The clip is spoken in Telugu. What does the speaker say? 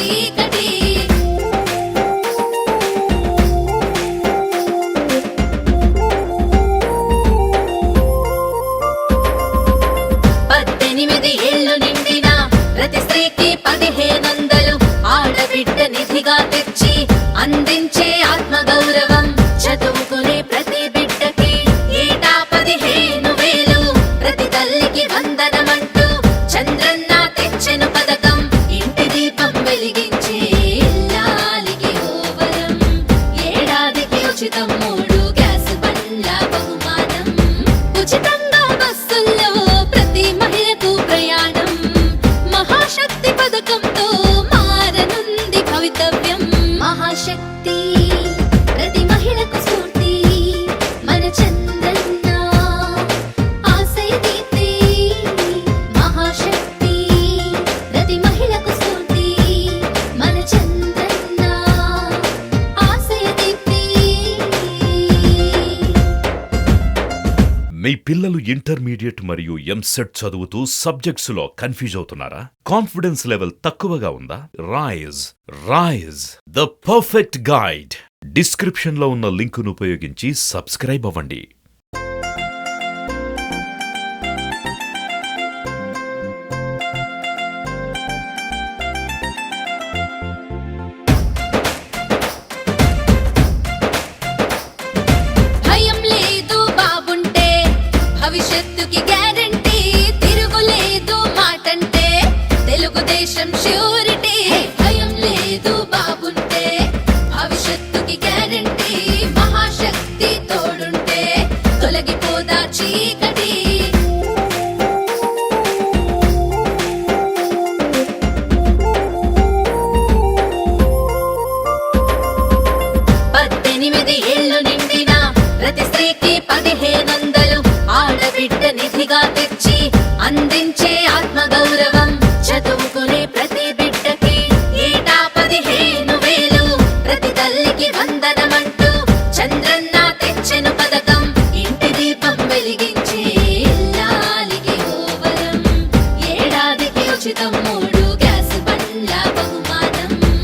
చీకటి. పద్దెనిమిది ఏళ్లు నిండిన ప్రతి స్త్రీకి 1500 ఆడబిడ్డ నిధిగా తెచ్చి అందించే ఆత్మగౌరవం. చదువుకునే ప్రతి బిడ్డకి ఏటా 15,000. ప్రతి తల్లికి వందనమంటూ చంద్రన్న తెచ్చెను పథకం. ఇంటి దీపం వెలిగించే ఇల్లాలికి ఓ వరం. ఏడాదికి ఉచితం 3 గ్యాస్ బండ్ల బహుమానం. ఉచితంగా బస్సుల్లో ప్రతి మహిళకు ప్రయాణం. మహాశక్తి పథకంతో మారనుంది భవితవ్యం. మహాశక్తి ప్రతి మహిళకు స్ఫూర్తి. మన చంద్రన్న ఆశయ దీప్తి. మహాశక్తి ప్రతి మహిళకు స్ఫూర్తి. మన చంద్రన్న ఆశయ దీప్తి. మీ పిల్లలు ఇంటర్మీడియట్ మరియు ఎంసెట్ చదువుతూ సబ్జెక్ట్స్ లో కన్ఫ్యూజ్ అవుతున్నారా? కాన్ఫిడెన్స్ లెవెల్ తక్కువగా ఉందా? Rise the perfect guide. Description లో ఉన్న లింకును ఉపయోగించి సబ్స్క్రైబ్ అవ్వండి. భయం లేదు బాబుంటే భవిష్యత్తుకి గ్యారంటీ. తిరుగులేదు మాటంటే తెలుగుదేశం ష్యూరిటీ.